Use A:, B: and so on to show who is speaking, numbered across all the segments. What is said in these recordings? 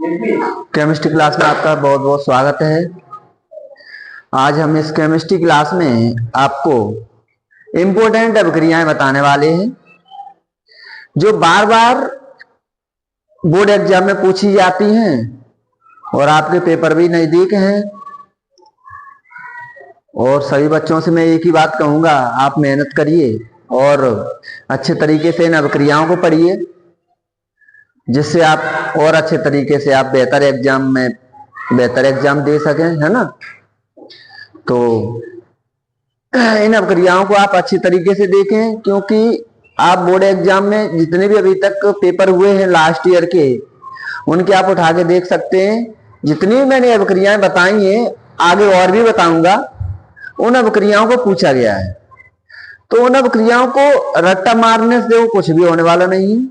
A: Chemistry class में आपका बहुत बहुत स्वागत है। आज हम इस केमिस्ट्री क्लास में आपको इम्पोर्टेंट अभिक्रियाएं बताने वाले हैं जो बार बार बोर्ड एग्जाम में पूछी जाती हैं और आपके पेपर भी नजदीक हैं। और सभी बच्चों से मैं एक ही बात कहूंगा, आप मेहनत करिए और अच्छे तरीके से इन अभिक्रियाओं को पढ़िए, जिससे आप और अच्छे तरीके से आप बेहतर एग्जाम दे सकें, है ना। तो इन अभिक्रियाओं को आप अच्छी तरीके से देखें, क्योंकि आप बोर्ड एग्जाम में जितने भी अभी तक पेपर हुए हैं लास्ट ईयर के, उनके आप उठा के देख सकते हैं। जितनी भी मैंने अभिक्रियाएं बताई हैं, आगे और भी बताऊंगा, उन अभिक्रियाओं को पूछा गया है। तो उन अभिक्रियाओं को रट्टा मारने से वो कुछ भी होने वाला नहीं है।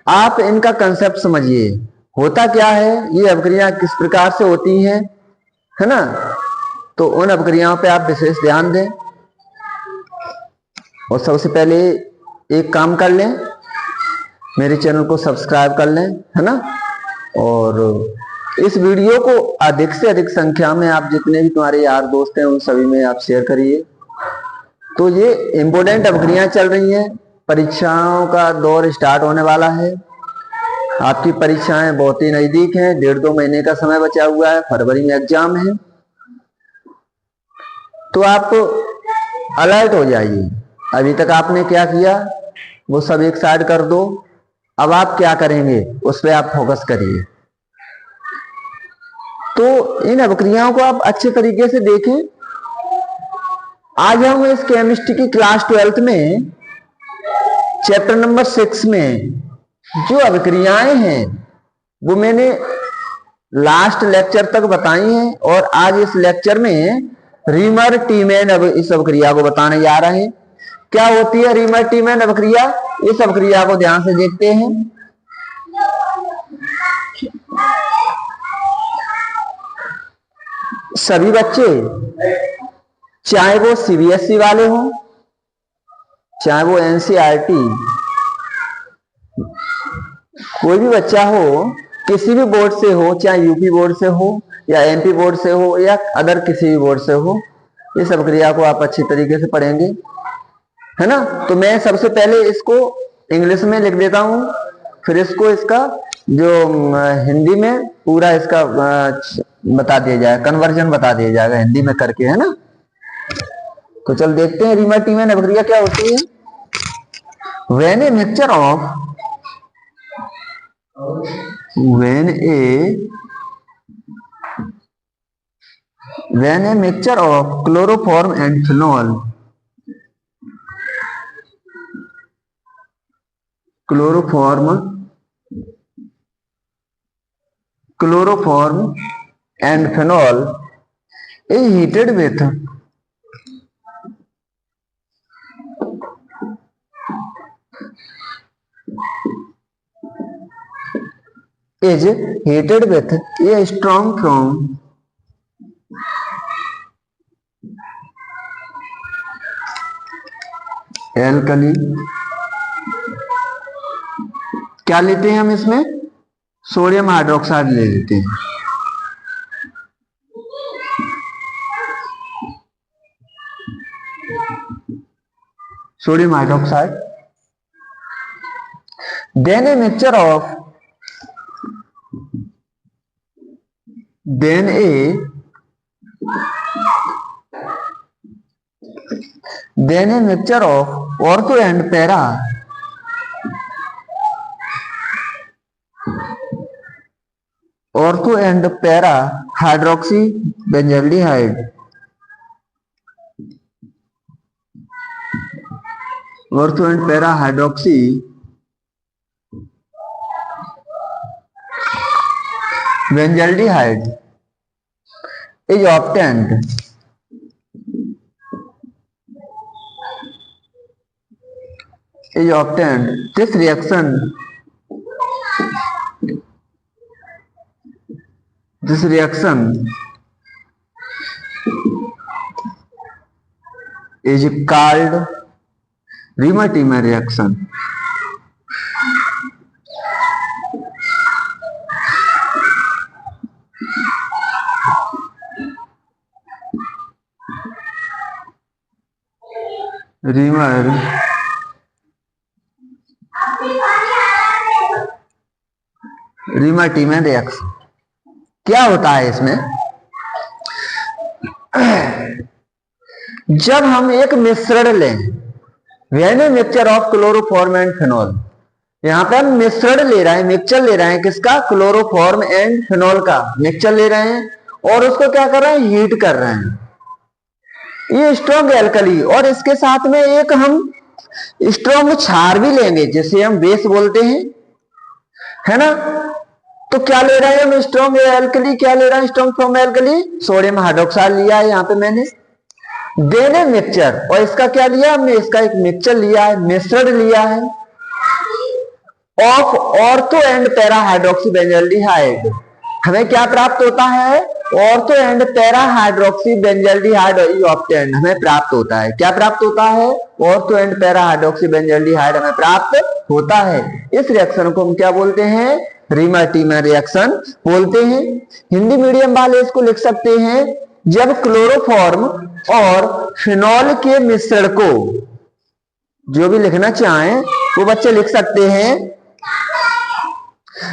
A: आप इनका कंसेप्ट समझिए, होता क्या है, ये अभिक्रियाएं किस प्रकार से होती हैं, है ना। तो उन अभिक्रियाओं पे आप विशेष ध्यान दें। और सबसे पहले एक काम कर लें, मेरे चैनल को सब्सक्राइब कर लें, है ना। और इस वीडियो को अधिक से अधिक संख्या में आप जितने भी तुम्हारे यार दोस्त हैं उन सभी में आप शेयर करिए। तो ये इम्पोर्टेंट अभिक्रियाएं चल रही हैं, परीक्षाओं का दौर स्टार्ट होने वाला है। आपकी परीक्षाएं बहुत ही नजदीक हैं, 1.5-2 महीने का समय बचा हुआ है, फरवरी में एग्जाम है। तो आप अलर्ट हो जाइए। अभी तक आपने क्या किया वो सब एक साइड कर दो, अब आप क्या करेंगे उस पर आप फोकस करिए। तो इन अभिक्रियाओं को आप अच्छे तरीके से देखें। आज हम इस केमिस्ट्री की क्लास 12th में चैप्टर नंबर 6 में जो अभिक्रियाएं हैं वो मैंने लास्ट लेक्चर तक बताई हैं, और आज इस लेक्चर में रीमर टीमैन इस अभिक्रिया को बताने जा रहे हैं। क्या होती है रीमर टीमैन अभिक्रिया, इस अभिक्रिया को ध्यान से देखते हैं। सभी बच्चे, चाहे वो सीबीएसई वाले हों, चाहे वो एनसीईआरटी, कोई भी बच्चा हो, किसी भी बोर्ड से हो, चाहे यूपी बोर्ड से हो या एमपी बोर्ड से हो या अदर किसी भी बोर्ड से हो, इस अभिक्रिया को आप अच्छी तरीके से पढ़ेंगे, है ना। तो मैं सबसे पहले इसको इंग्लिश में लिख देता हूं, फिर इसको इसका जो हिंदी में पूरा इसका बता दिया जाएगा, कन्वर्जन बता दिया जाएगा हिंदी में करके, है ना। तो चल देखते हैं रीमर टीमैन अभिक्रिया क्या होती है। When a mixture of when a mixture of chloroform and phenol is heated with a strong from alkali। क्या लेते हैं हम इसमें, सोडियम हाइड्रोक्साइड ले लेते हैं। Sodium hydroxide. then a mixture of ortho and para hydroxy benzaldehyde is obtained this reaction is called Rimmer-Timmer reaction। Reamer reamer reaction क्या होता है इसमें? जब हम एक मिश्रण लें, when mixture of chloroform and phenol, यहां पे हम मिश्रण ले रहे हैं, मिक्सचर ले रहे हैं, किसका? क्लोरोफॉर्म एंड फिनॉल का मिक्सचर ले रहे हैं और उसको क्या कर रहे हैं? हीट कर रहे हैं। ये स्ट्रॉन्ग एल्कली, और इसके साथ में एक हम स्ट्रॉन्ग क्षार भी लेंगे जिसे हम बेस बोलते हैं, है ना? तो क्या ले रहे हैं हम? Strong alkali. क्या ले रहे हैं strong form alkali? Sodium hydroxide लिया है यहाँ पे मैंने। देने मिक्सचर, और इसका क्या लिया हमने? इसका एक मिक्सचर लिया है, मिश्रण लिया है of ortho and para hydroxy benzaldehyde. हमें क्या प्राप्त होता है? Ortho and para hydroxy benzaldehyde obtained, हमें प्राप्त होता है। क्या प्राप्त होता है? Ortho and para hydroxy benzaldehyde हमें प्राप्त होता है। इस रिएक्शन को हम क्या बोलते हैं? रीमर-टीमर रिएक्शन बोलते हैं। हिंदी मीडियम वाले इसको लिख सकते हैं, जब क्लोरोफॉर्म और फिनॉल के मिश्रण को, जो भी लिखना चाहें वो बच्चे लिख सकते हैं,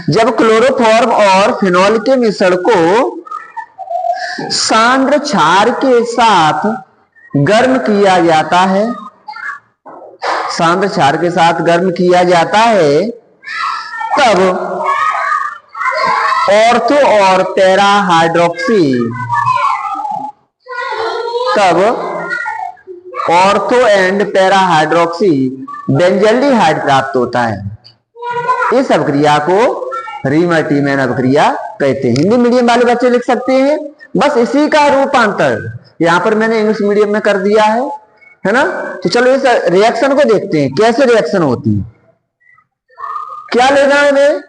A: जब क्लोरोफॉर्म और फिनॉल के मिश्रण को सांद्र क्षार के साथ गर्म किया जाता है, सांद्र क्षार के साथ गर्म किया जाता है, तब ऑर्थो और पैरा हाइड्रोक्सी, तब ortho and para hydroxy benzaldehyde प्राप्त होता है। इस अभिक्रिया को रीमर-टीमर अभिक्रिया कहते हैं। हिंदी मीडियम वाले बच्चे लिख सकते हैं, बस इसी का रूपांतर यहां पर मैंने इंग्लिश मीडियम में कर दिया है ना? तो चलो इस रिएक्शन को देखते हैं, कैसे रिएक्शन होती है। क्या लेना है हमें?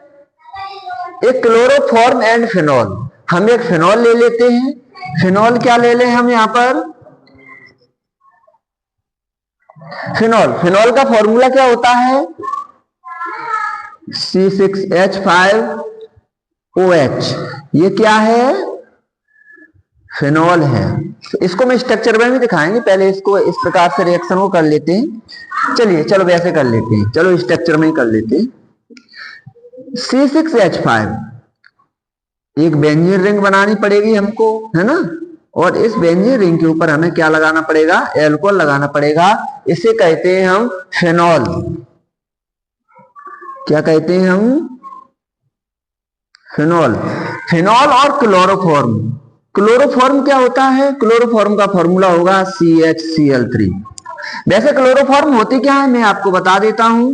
A: एक क्लोरोफॉर्म एंड फिनॉल। हम एक फिनॉल ले लेते हैं। फिनॉल क्या ले लें हम यहां पर? फिनॉल का फॉर्मूला क्या होता है? C6H5OH। ये क्या है? फिनॉल है। तो इसको मैं स्ट्रक्चर में भी दिखाएंगे, पहले इसको इस प्रकार से रिएक्शन को कर लेते हैं। चलो वैसे कर लेते हैं, चलो स्ट्रक्चर में ही कर लेते हैं। C6H5 एक बेंजीन रिंग बनानी पड़ेगी हमको, है ना? और इस बेंजीन रिंग के ऊपर हमें क्या लगाना पड़ेगा? एल्कोहल लगाना पड़ेगा। इसे कहते हैं हम फिनॉल। क्या कहते हैं हम? फिनॉल। फिनॉल और क्लोरोफॉर्म। क्लोरोफॉर्म क्या होता है? क्लोरोफॉर्म का फॉर्मूला होगा CHCl3। वैसे क्लोरोफॉर्म होती क्या है मैं आपको बता देता हूं।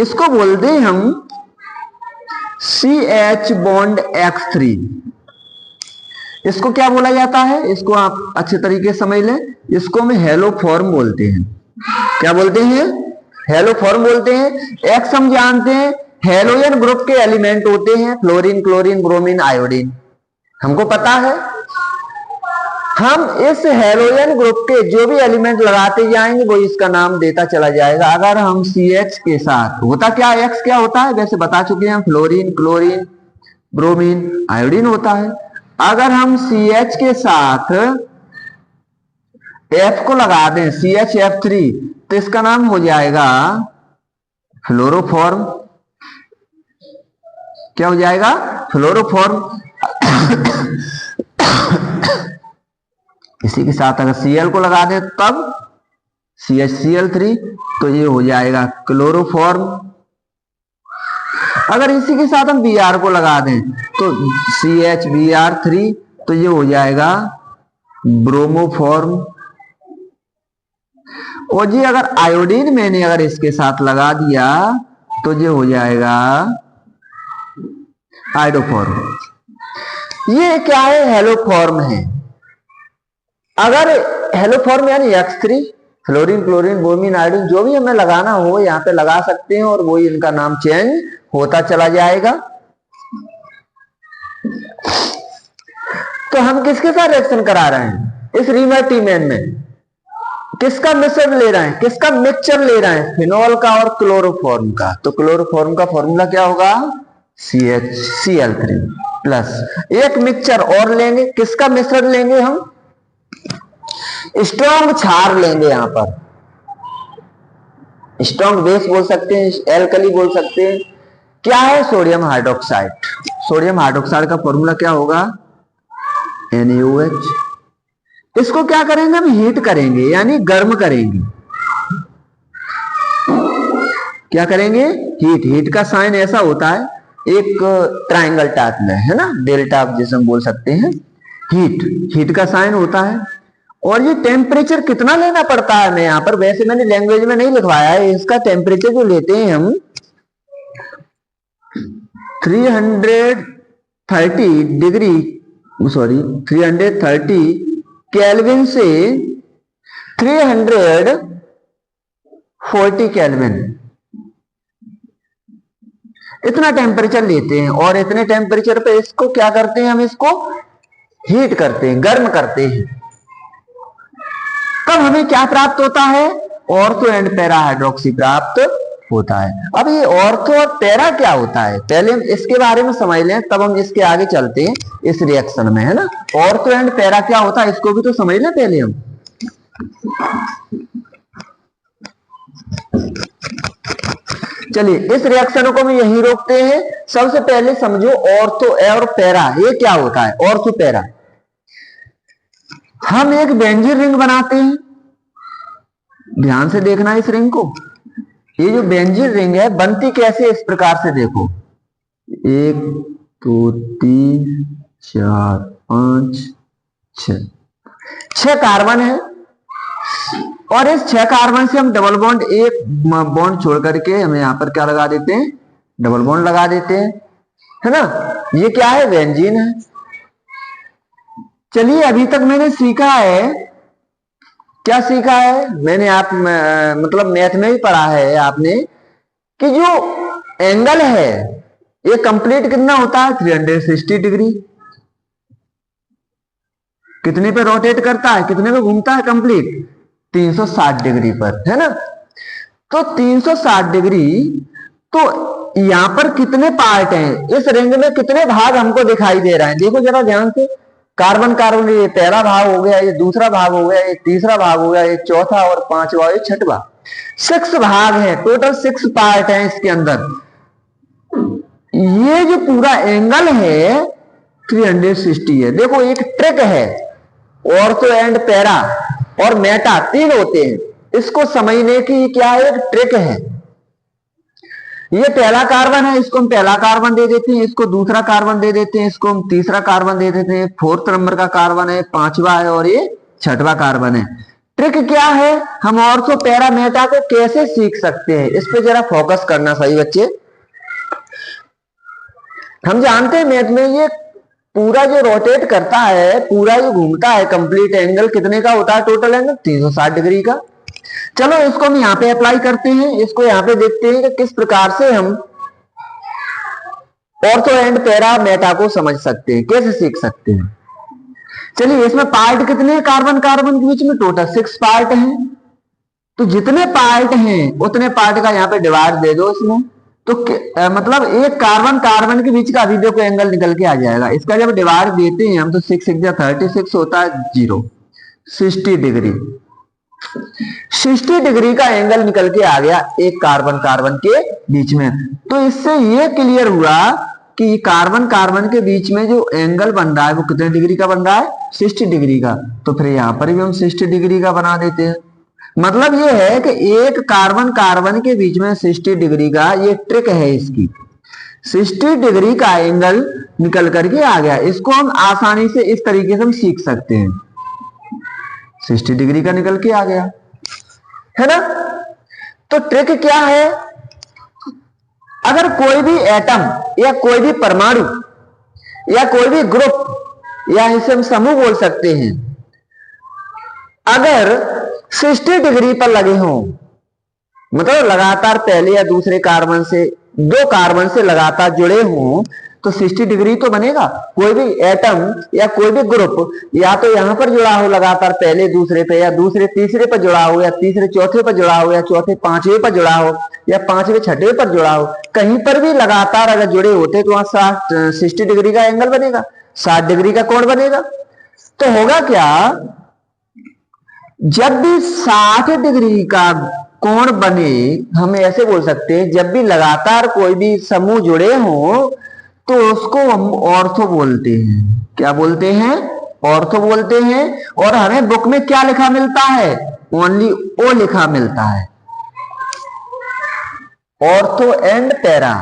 A: इसको बोलते हैं हम CH बॉन्ड X3। इसको क्या बोला जाता है? इसको आप अच्छे तरीके से समझ लें, इसको हम हेलोफॉर्म बोलते हैं। क्या बोलते हैं? हेलोफॉर्म बोलते हैं। एक्स हम जानते हैं हेलोजन ग्रुप के एलिमेंट होते हैं, फ्लोरीन, क्लोरीन, ब्रोमीन, आयोडीन, हमको पता है। हम इस हेलोजन ग्रुप के जो भी एलिमेंट लगाते जाएंगे वो इसका नाम देता चला जाएगा। अगर हम CH के साथ, होता क्या X क्या होता है वैसे बता चुके हैं, फ्लोरीन, क्लोरीन, ब्रोमीन, आयोडीन होता है। अगर हम CH के साथ F को लगा दें, CHF3, तो इसका नाम हो जाएगा फ्लोरोफॉर्म। क्या हो जाएगा? फ्लोरोफॉर्म। इसी के साथ अगर Cl को लगा दें तब CHCl3, तो ये हो जाएगा क्लोरोफॉर्म। अगर इसी के साथ हम Br को लगा दें तो CHBr3, तो ये हो जाएगा ब्रोमोफॉर्म। और जी अगर आयोडीन मैंने अगर इसके साथ लगा दिया तो ये हो जाएगा आयोडोफॉर्म। ये क्या है? हेलोफॉर्म है। अगर हेलोफॉर्म यानी X3, fluorine, chlorine, bromine, iodine जो भी हमें लगाना हो यहाँ पे लगा सकते हैं और वही इनका नाम चेंज होता चला जाएगा। तो हम किसके साथ रिएक्शन करा रहे हैं? इस रीमर-टीमर में किसका मिश्रण ले रहे हैं? किसका मिक्सचर ले रहे हैं? फिनॉल का और क्लोरोफॉर्म का। तो क्लोरोफॉर्म का फॉर्मूला क्या होगा? CHCl3 प्लस एक मिक्सचर और लेंगे। किसका मिश्रण लेंगे हम? स्ट्रॉन्ग क्षार लेंगे यहां पर, स्ट्रॉन्ग बेस बोल सकते हैं, एल्कली बोल सकते हैं। क्या है? Sodium hydroxide. सोडियम हाइड्रोक्साइड का फॉर्मूला क्या होगा? NaOH। इसको क्या करेंगे हम? हीट करेंगे, यानी गर्म करेंगे। क्या करेंगे? हीट। हीट का साइन ऐसा होता है, एक ट्रायंगल टाइप में है ना, डेल्टा जैसे हम बोल सकते हैं। हीट, हीट का साइन होता है। और ये टेम्परेचर कितना लेना पड़ता है, मैं यहाँ पर वैसे मैंने लैंग्वेज में नहीं लिखवाया है, इसका टेम्परेचर जो लेते हैं हम 330 डिग्री, सॉरी 330 केल्विन से 340 केल्विन, इतना टेम्परेचर लेते हैं। और इतने टेम्परेचर पे इसको क्या करते हैं हम? इसको हीट करते हैं, गर्म करते हैं। तब हमें क्या प्राप्त होता है? ऑर्थो एंड पैरा हाइड्रोक्सी प्राप्त होता है। अब ये ऑर्थो और पैरा क्या होता है, पहले हम इसके बारे में समझ लें, तब हम इसके आगे चलते हैं इस रिएक्शन में, है ना। ऑर्थो एंड पैरा क्या होता है, इसको भी तो समझ लें पहले हम। चलिए इस रिएक्शन को हम यहीं रोकते हैं। सबसे पहले समझो ऑर्थो और पैरा, ये क्या होता है? ऑर्थो पैरा, हम एक बेंजीन रिंग बनाते हैं, ध्यान से देखना इस रिंग को। ये जो बेंजीन रिंग है बनती कैसे? इस प्रकार से देखो, 1 2 3 4 5 6 कार्बन है। और इस 6 कार्बन से हम डबल बॉन्ड, एक बॉन्ड छोड़ करके हमें यहां पर क्या लगा देते हैं? डबल बॉन्ड लगा देते हैं, है ना। ये क्या है? बेंजीन है। चलिए अभी तक मैंने सीखा है, क्या सीखा है मैंने? आप मतलब मैथ में भी पढ़ा है आपने कि जो एंगल है ये कंप्लीट कितना होता है? 360 डिग्री। कितने पे रोटेट करता है, कितने पे घूमता है कंप्लीट? 360 डिग्री पर, है ना। तो 360 डिग्री, तो यहां पर कितने पार्ट हैं? इस रिंग में कितने भाग हमको दिखाई दे रहे हैं? देखो जरा ध्यान से। कार्बन कार्बन, ये पहला भाग हो गया, ये दूसरा भाग हो गया, ये तीसरा भाग हो गया, ये चौथा और पांचवा, ये छठवा। 6 भाग है टोटल, 6 पार्ट हैं इसके अंदर। ये जो पूरा एंगल है 360 है। देखो एक ट्रिक है, ऑर्थो एंड पैरा और मेटा 3 होते हैं, इसको समझने की क्या है? एक ट्रिक है। ये पहला कार्बन है, इसको हम पहला कार्बन दे देते हैं, इसको दूसरा कार्बन दे देते हैं, इसको हम तीसरा कार्बन दे देते हैं, 4th नंबर का कार्बन है, 5वां है और ये 6वां कार्बन है। ट्रिक क्या है? हम ऑर्थो पैरा मेटा को कैसे सीख सकते हैं, इस पे जरा फोकस करना सही बच्चे। हम जानते हैं मैथ में ये पूरा जो रोटेट करता है, पूरा जो घूमता है, कंप्लीट एंगल कितने का होता है? टोटल एंगल 360 डिग्री का। चलो इसको हम यहां पे अप्लाई करते हैं, इसको यहां पे देखते हैं कि किस प्रकार से हम ऑर्थो एंड पैरा मेटा को समझ सकते हैं, कैसे सीख सकते हैं। चलिए इसमें पार्ट कितने हैं कार्बन कार्बन के बीच में? टोटल 6 पार्ट हैं। तो जितने पार्ट हैं उतने पार्ट का यहाँ पे डिवाइड दे दो इसमें, तो मतलब एक कार्बन कार्बन के बीच का अभी देखो एंगल निकल के आ जाएगा। इसका जब डिवाइड देते हैं हम तो 6 6 36 होता है 0, 60 डिग्री। 60 डिग्री का एंगल निकल के आ गया एक कार्बन कार्बन के बीच में। तो इससे ये क्लियर हुआ कि कार्बन कार्बन के बीच में जो एंगल बन रहा है वो कितने डिग्री का बन रहा है? 60 डिग्री का। तो फिर यहां पर भी हम 60 डिग्री का बना देते हैं। मतलब ये है कि एक कार्बन कार्बन के बीच में 60 डिग्री का, ये ट्रिक है इसकी। 60 डिग्री का एंगल निकल करके आ गया, इसको हम आसानी से इस तरीके से हम सीख सकते हैं। 60 डिग्री का निकल के आ गया, है ना। तो ट्रिक क्या है? अगर कोई भी एटम या कोई भी परमाणु या कोई भी ग्रुप या इसे हम समूह बोल सकते हैं, अगर 60 डिग्री पर लगे हों, मतलब लगातार पहले या दूसरे कार्बन से, 2 कार्बन से लगातार जुड़े हों, तो 60 डिग्री तो बनेगा। कोई भी एटम या कोई भी ग्रुप या तो यहां पर जुड़ा हो लगातार पहले दूसरे पे, या दूसरे तीसरे पर जुड़ा हो, या तीसरे चौथे पर जुड़ा हो, या चौथे पांचवें पर जुड़ा हो, या पांचवें छठे पर जुड़ा हो, कहीं पर भी लगातार अगर जुड़े होते तो वहां 60 डिग्री का एंगल बनेगा, 60 डिग्री का कोण बनेगा। तो होगा क्या जब भी 60 डिग्री का कोण बने, हम ऐसे बोल सकते हैं, जब भी लगातार कोई भी समूह जुड़े हों तो उसको हम ऑर्थो बोलते हैं। क्या बोलते हैं? ऑर्थो बोलते हैं। और हमें बुक में क्या लिखा मिलता है? ओनली ओ लिखा मिलता है, ऑर्थो एंड पैरा।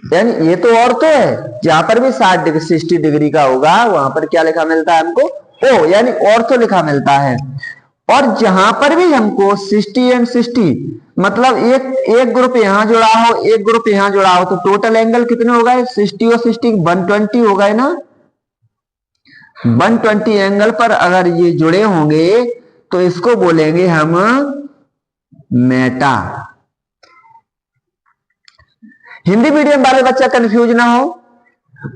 A: यानी ये तो ऑर्थो है, जहां पर भी 60 डिग्री का होगा वहां पर क्या लिखा मिलता है हमको? ओ, यानी ऑर्थो लिखा मिलता है। और जहां पर भी हमको 60 एंड 60, मतलब एक ग्रुप यहां जुड़ा हो, एक ग्रुप यहां जुड़ा हो, तो टोटल एंगल कितने हो गए? 60 और 60 120 हो गए ना। 120 एंगल पर अगर ये जुड़े होंगे तो इसको बोलेंगे हम मेटा। हिंदी मीडियम वाले बच्चा कंफ्यूज ना हो,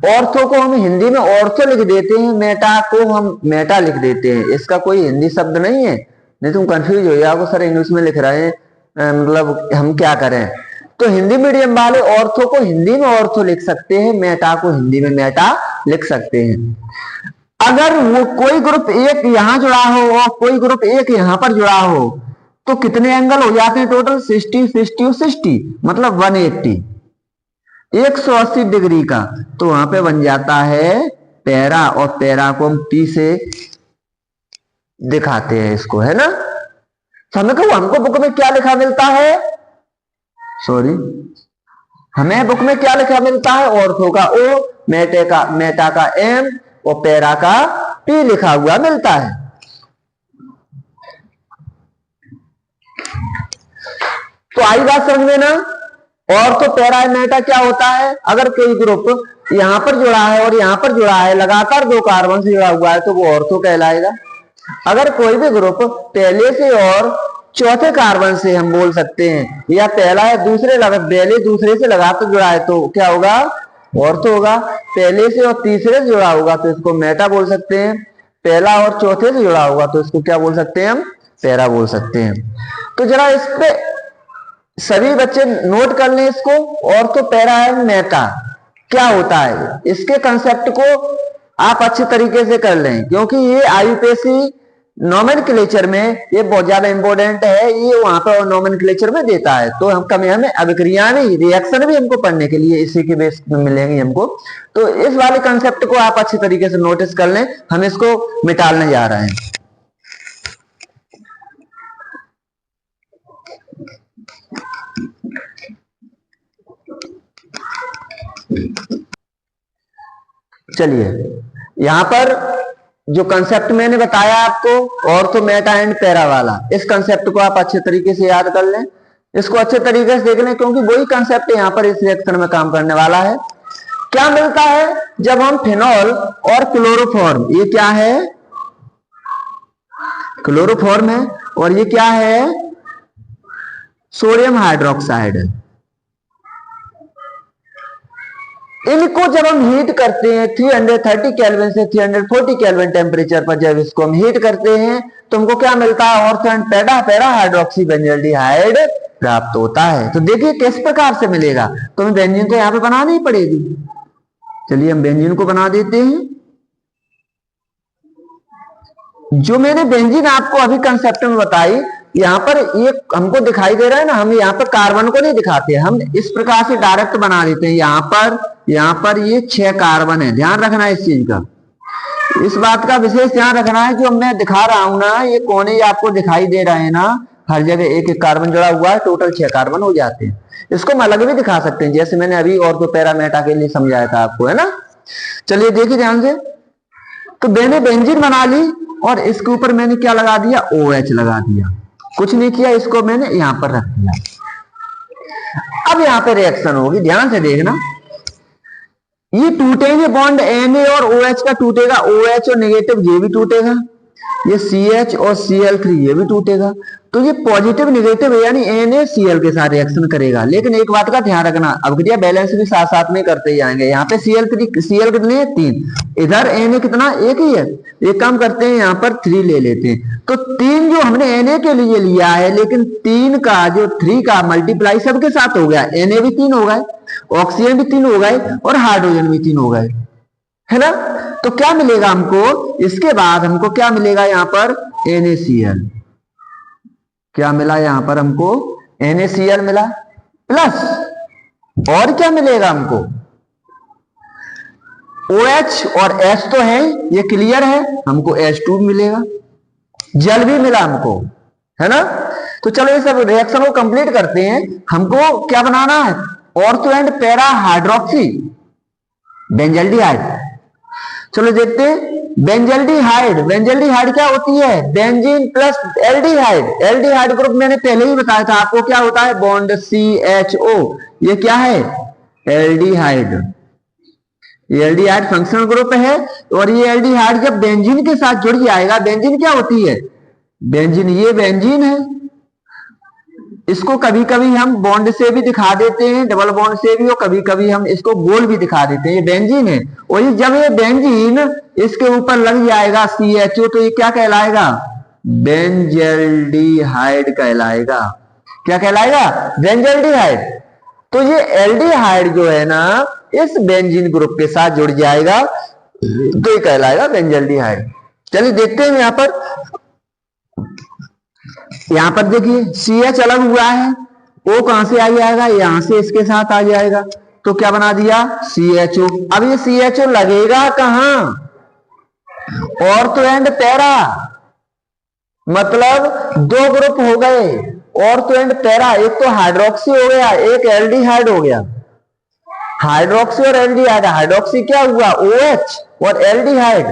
A: ऑर्थो को हम हिंदी में ऑर्थो लिख देते हैं, मेटा को हम मेटा लिख देते हैं। इसका कोई हिंदी शब्द नहीं है, नहीं तुम कंफ्यूज हो जाओगे, सर इंग्लिश में लिख रहे हैं, मतलब हम क्या करें। तो हिंदी मीडियम वाले ऑर्थो को हिंदी में ऑर्थो लिख सकते हैं, मेटा को हिंदी में मेटा लिख सकते हैं। अगर वो कोई ग्रुप एक यहां जुड़ा हो और कोई ग्रुप एक यहां पर जुड़ा हो तो कितने एंगल हो जाते हैं टोटल? 60 60 और 60, मतलब 180, 180 डिग्री का। तो वहां पे बन जाता है पैरा, और पैरा को हम पी से दिखाते हैं इसको, है ना। समझ को हमको बुक में क्या लिखा मिलता है? सॉरी, हमें बुक में क्या लिखा मिलता है? ऑर्थो का ओ, मेटा का एम और पैरा का पी लिखा हुआ मिलता है। तो आई बात समझ में ना। ऑर्थो पैरा मेटा क्या होता है? अगर कोई ग्रुप यहां पर जुड़ा है और यहां पर जुड़ा है, लगातार 2 कार्बन से जुड़ा हुआ है, तो वो ऑर्थो कहलाएगा। अगर कोई भी ग्रुप पहले से और चौथे कार्बन से हम बोल सकते हैं, या पहला है पहले दूसरे से लगातार जुड़ा है, तो क्या होगा? ऑर्थो होगा। पहले से और तीसरे से जुड़ा होगा तो इसको मेटा बोल सकते हैं। पहला और चौथे से जुड़ा होगा तो इसको क्या बोल सकते हैं? हम पैरा बोल सकते हैं। तो जरा इस पे सभी बच्चे नोट कर लें इसको, ऑर्थो पैरा एंड मेटा क्या होता है, इसके कंसेप्ट को आप अच्छे तरीके से कर लें, क्योंकि ये आईयूपीएससी नोमेनक्लेचर में ये बहुत ज्यादा इंपॉर्टेंट है। ये वहां पर नोमेनक्लेचर में देता है, तो हमें अभिक्रिया नहीं, रिएक्शन भी हमको पढ़ने के लिए इसी के बेस में मिलेंगे हमको। तो इस वाले कंसेप्ट को आप अच्छी तरीके से नोटिस कर लें, हम इसको मिटाने जा रहे हैं। चलिए, यहां पर जो कंसेप्ट मैंने बताया आपको, ऑर्थो मेटा एंड पैरा वाला, इस कंसेप्ट को आप अच्छे तरीके से याद कर लें, इसको अच्छे तरीके से देख लें, क्योंकि वही कंसेप्ट यहां पर इस रिएक्शन में काम करने वाला है। क्या मिलता है जब हम फिनॉल और क्लोरोफॉर्म, ये क्या है? क्लोरोफॉर्म है, और ये क्या है? Sodium hydroxide. इनको जब हम हीट करते हैं 330 केल्विन से 340 केल्विन टेम्परेचर पर, जब इसको हम हीट करते हैं तो हमको क्या मिलता है? Ortho and para hydroxy benzaldehyde प्राप्त होता है। तो देखिए किस प्रकार से मिलेगा, तो हमें बेंजीन तो यहां पे बनानी ही पड़ेगी। चलिए हम बेंजीन को बना देते हैं। जो मैंने बेंजीन आपको अभी कंसेप्ट में बताई, यहां पर ये हमको दिखाई दे रहा है ना, हम यहां पर कार्बन को नहीं दिखाते, हम इस प्रकार से डायरेक्ट बना देते हैं। यहां पर ये 6 कार्बन है, ध्यान रखना है इस चीज का, इस बात का विशेष ध्यान रखना है। जो मैं दिखा रहा हूं ना, ये कोने आपको दिखाई दे रहे हैं ना, हर जगह एक एक कार्बन जुड़ा हुआ है, टोटल 6 कार्बन हो जाते हैं। इसको हम अलग भी दिखा सकते हैं, जैसे मैंने अभी ऑर्थो पैरा मेटा के लिए समझाया था आपको, है ना। चलिए देखिए ध्यान से। तो मैंने बेंजीन बना ली और इसके ऊपर मैंने क्या लगा दिया? OH लगा दिया, कुछ नहीं किया, इसको मैंने यहां पर रख दिया। अब यहां पे रिएक्शन होगी, ध्यान से देखना। ये टूटेंगे बॉन्ड Na और OH का टूटेगा, OH और नेगेटिव ये भी टूटेगा, ये CH और Cl3 ये भी टूटेगा। तो ये पॉजिटिव नेगेटिव यानी NaCl के साथ रिएक्शन करेगा। लेकिन एक बात का ध्यान रखना, अभिक्रिया बैलेंस भी साथ साथ में करते ही जाएंगे। यहाँ पे Cl कितने हैं? 3, इधर Na कितना? 1 ही है। एक काम करते हैं, यहाँ पर 3 ले लेते हैं। तो 3 जो हमने Na के लिए लिया है, लेकिन 3 का जो 3 का मल्टीप्लाई सबके साथ हो गया, Na भी 3 हो गए, ऑक्सीजन भी 3 हो गए और हाइड्रोजन भी 3 हो गए, है ना। तो क्या मिलेगा हमको? इसके बाद हमको क्या मिलेगा? यहाँ पर NaCl। क्या मिला यहां पर हमको? NaCl मिला, प्लस और क्या मिलेगा हमको? OH और H तो है, ये क्लियर है, हमको H2 मिलेगा, जल भी मिला हमको, है ना। तो चलो ये सब रिएक्शन को कंप्लीट करते हैं। हमको क्या बनाना है? Ortho and para hydroxy benzaldehyde. चलो देखते हैं। बेंजल्डिहाइड, बेंजल्डिहाइड क्या होती है? Benzene plus aldehyde. Aldehyde group मैंने पहले ही बताया था आपको, क्या होता है? बॉन्ड CHO, ये क्या है? एल्डिहाइड। ये एल्डिहाइड फंक्शनल ग्रुप है। और ये एल्डिहाइड जब बेंजीन के साथ जुड़ जाएगा, बेंजीन क्या होती है? बेंजीन, ये बेंजीन है। इसको कभी कभी हम बॉन्ड से भी दिखा देते हैं, डबल बॉन्ड से भी, और कभी कभी हम इसको गोल भी दिखा देते हैं। ये बेंजीन है। और ये जब ये बेंजीन इसके ऊपर लग जाएगा CHO, तो ये क्या कहलाएगा? बेंजल्डिहाइड कहलाएगा। क्या कहलाएगा? बेंजल्डिहाइड। तो ये एल्डिहाइड जो है ना, इस बेंजीन ग्रुप के साथ जुड़ जाएगा, तो ये कहलाएगा बेंजल्डिहाइड। चलिए देखते हैं यहां पर देखिए CH अलग हुआ है, O कहां से आ जाएगा? यहां से इसके साथ आ जाएगा, तो क्या बना दिया? CHO। अब ये CHO लगेगा कहां? ऑर्थो एंड पैरा, मतलब दो ग्रुप हो गए, ऑर्थो एंड पैरा। एक तो हाइड्रोक्सी हो गया, एक एल्डिहाइड हो गया। हाइड्रोक्सी और एल्डिहाइड, हाइड्रोक्सी क्या हुआ? OH और एल्डिहाइड।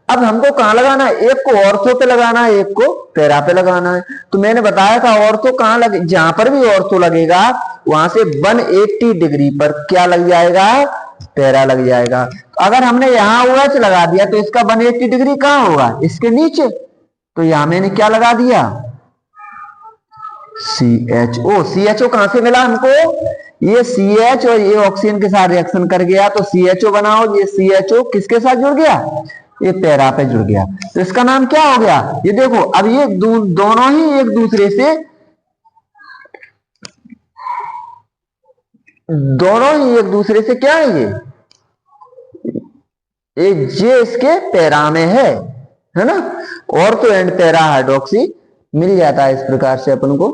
A: अब हमको कहां लगाना है? एक को ऑर्थो पे लगाना है, एक को पैरा पे लगाना है। तो मैंने बताया था ऑर्थो कहां लगे, जहां पर भी ऑर्थो लगेगा वहां से 180 डिग्री पर क्या लग जाएगा? पैरा लग जाएगा। अगर हमने यहां OH लगा दिया तो इसका 180 डिग्री कहां होगा? इसके नीचे। तो यहां मैंने क्या लगा दिया? CHO। CHO कहां से मिला हमको? ये CH और ये ऑक्सीजन के साथ रिएक्शन कर गया तो CHO बनाओ। ये CHO किसके साथ जुड़ गया? ये पैरा पे जुड़ गया, तो इसका नाम क्या हो गया? ये देखो, अब ये दोनों ही एक दूसरे से क्या है? ये जे इसके पैरा में है ना। ऑर्थो एंड पैरा हाइड्रोक्सी मिल जाता है इस प्रकार से अपन को।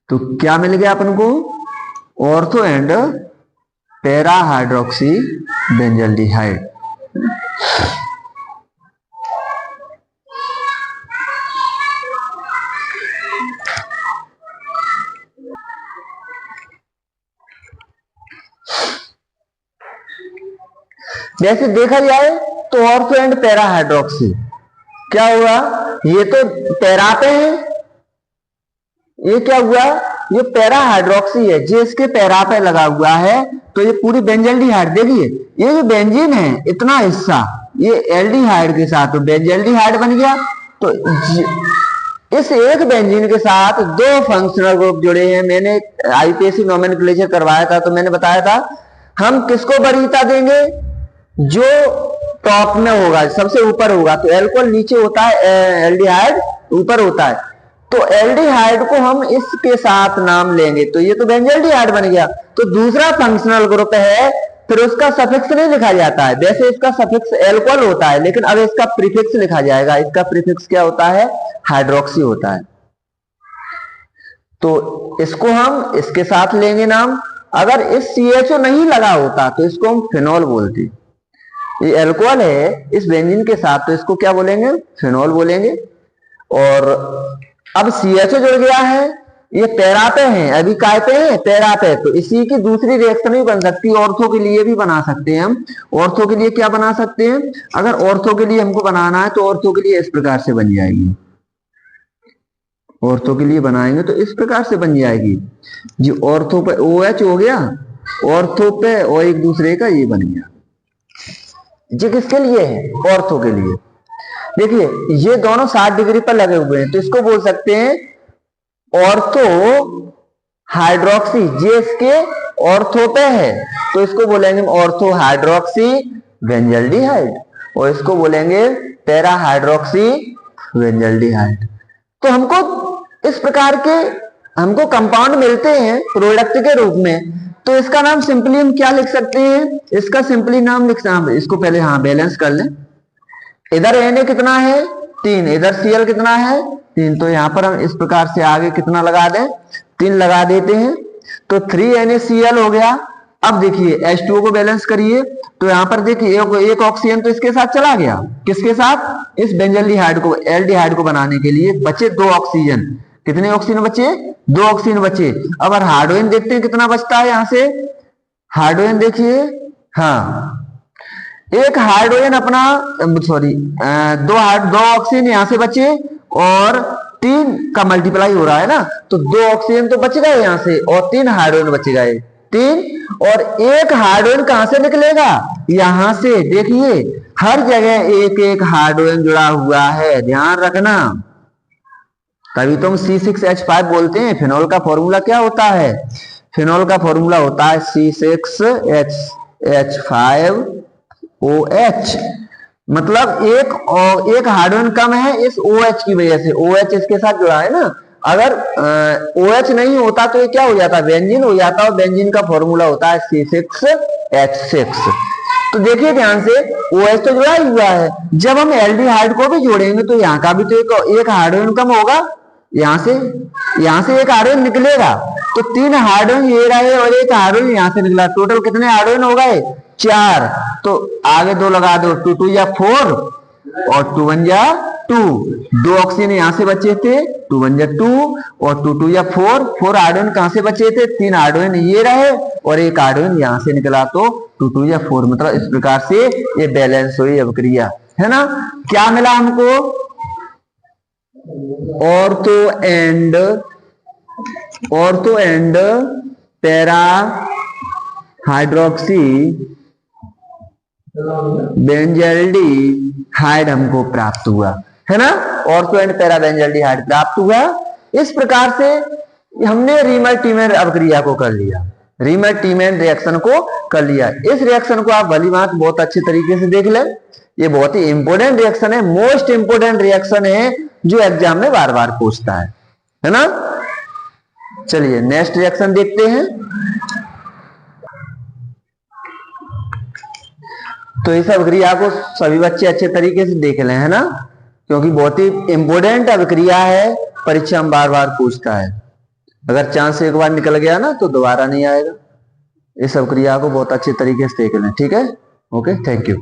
A: तो क्या मिल गया अपन को? Ortho and para hydroxy benzaldehyde. वैसे देखा जाए तो ऑर्थो एंड पैरा हाइड्रोक्सी क्या हुआ? ये तो पैरा पे है, ये क्या हुआ? ये पैरा हाइड्रोक्सी है, जो इसके पैरा पे लगा हुआ है। तो ये पूरी बेंजल्डिहाइड, देखिए ये जो बेंजीन है इतना हिस्सा, ये एल्डिहाइड के साथ तो बेंजल्डिहाइड बन गया। तो इस एक बेंजीन के साथ दो फंक्शनल ग्रुप जुड़े हैं। मैंने IPSC नोमेनक्लेचर करवाया था, तो मैंने बताया था हम किसको वरीयता देंगे? जो टॉप में होगा, सबसे ऊपर होगा। तो एल्कोहल नीचे होता है, एल्डिहाइड ऊपर होता है। तो एल्डिहाइड को हम इसके साथ नाम लेंगे, तो ये तो बेंजल्डिहाइड बन गया। तो दूसरा फंक्शनल ग्रुप है, फिर उसका सफिक्स नहीं लिखा जाता है। वैसे इसका सफिक्स एल्कोहल होता है, लेकिन अब इसका प्रीफिक्स लिखा जाएगा। इसका प्रीफिक्स क्या होता है? हाइड्रोक्सी होता है। तो इसको हम इसके साथ लेंगे नाम। अगर इस CHO नहीं लगा होता तो इसको हम फिनॉल बोलते। ये एल्कोहल है इस बेंजीन के साथ, तो इसको क्या बोलेंगे? फिनॉल बोलेंगे। और अब CHO जुड़ गया है, ये पैरा पे है, अभी काय पे है? पैरा पे। तो इसी की दूसरी रिएक्शन भी बन सकती है, ऑर्थो के लिए भी बना सकते हैं हम। ऑर्थो के लिए क्या बना सकते हैं? अगर ऑर्थो के लिए हमको बनाना है तो ऑर्थो के लिए इस प्रकार से बन जाएगी। ऑर्थो के लिए बनाएंगे तो इस प्रकार से बन जाएगी। जो ऑर्थो पे OH हो गया, ऑर्थो पे और एक दूसरे का ये बन गया। ये किसके लिए है? ऑर्थो के लिए। देखिए ये दोनों 60 डिग्री पर लगे हुए हैं, तो इसको बोल सकते हैं ऑर्थो हाइड्रोक्सी। जे इसके ऑर्थो पे है तो इसको बोलेंगे ऑर्थो हाइड्रोक्सी बेंजल्डिहाइड, और इसको बोलेंगे पैरा हाइड्रोक्सी बेंजल्डिहाइड। तो हमको इस प्रकार के हमको कंपाउंड मिलते हैं प्रोडक्ट के रूप में। तो इसका नाम सिंपली हम क्या लिख सकते हैं, इसका सिंपली नाम लिखना, इसको पहले हाँ बैलेंस कर लें। इधर Na कितना है 3, इधर Cl कितना है 3, तो यहां पर हम इस प्रकार से आगे कितना लगा दें 3 लगा देते हैं, तो 3NaCl हो गया। अब देखिए H2O को बैलेंस करिए, तो यहां पर देखिए एक ऑक्सीजन तो इसके साथ चला गया, किसके साथ, इस बेंजल्डिहाइड को एल्डिहाइड को बनाने के लिए बचे 2 ऑक्सीजन। कितने ऑक्सीजन बचे 2 ऑक्सीजन बचे। अब हाइड्रोजन देखते हैं कितना बचता है यहां से, हाइड्रोजन देखिए, हाँ एक हाइड्रोजन अपना सॉरी 2 ऑक्सीजन यहां से बचे और 3 का मल्टीप्लाई हो रहा है ना, तो 2 ऑक्सीजन तो बच गए यहां से और 3 हाइड्रोजन बच गए 3, और एक हाइड्रोजन कहां से निकलेगा, यहां से। देखिए हर जगह एक एक हाइड्रोजन जुड़ा हुआ है, ध्यान रखना, तभी तो हम C6H5 बोलते हैं। फिनॉल का फॉर्मूला क्या होता है, फिनॉल का फॉर्मूला होता है C6H5OH, मतलब एक हाइड्रोजन कम है इस OH की वजह से, OH इसके साथ जुड़ा है ना। अगर OH नहीं होता तो ये क्या हो जाता, बेंजीन हो जाता, और बेंजीन का फॉर्मूला होता है C6H6। तो देखिए ध्यान से, OH तो जुड़ा ही हुआ है, जब हम एल्डिहाइड को भी जोड़ेंगे तो यहाँ का भी तो एक हाइड्रोजन कम होगा, यहां से एक हाइड्रोजन निकलेगा, तो 3 हाइड्रोजन ये रहे और एक हाइड्रोजन यहां से निकला, टोटल कितने हाइड्रोजन हो गए 4। तो आगे 2 लगा दो, 2 2 या 4 और 2 1 या 2, 2 ऑक्सीजन यहां से बचे थे, 2 1 या 2 और 2 2 या 4 हाइड्रोजन कहां से बचे थे, 3 हाइड्रोजन ये रहे और एक हाइड्रोजन यहां से निकला, तो 2 2 या 4, मतलब इस प्रकार से ये बैलेंस हुई अभिक्रिया, है ना। क्या मिला हमको, ortho and para hydroxy benzaldehyde हमको प्राप्त हुआ, है ना, ऑर्थो एंड पैरा बेंजल्डिहाइड प्राप्त हुआ। इस प्रकार से हमने रीमर-टीमर अभिक्रिया को कर लिया, रीमर-टीमर रिएक्शन को कर लिया। इस रिएक्शन को आप भली बात बहुत अच्छे तरीके से देख लें, ये बहुत ही इंपोर्टेंट रिएक्शन है, मोस्ट इंपोर्टेंट रिएक्शन है जो एग्जाम में बार बार पूछता है ना। चलिए नेक्स्ट रिएक्शन देखते हैं। तो इस अभिक्रिया को सभी बच्चे अच्छे तरीके से देख लें, है ना, क्योंकि बहुत ही इंपोर्टेंट अभिक्रिया है, परीक्षा में बार बार पूछता है। अगर चांस एक बार निकल गया ना तो दोबारा नहीं आएगा। इस अभिक्रिया को बहुत अच्छे तरीके से देख लें, ठीक है। Okay, thank you.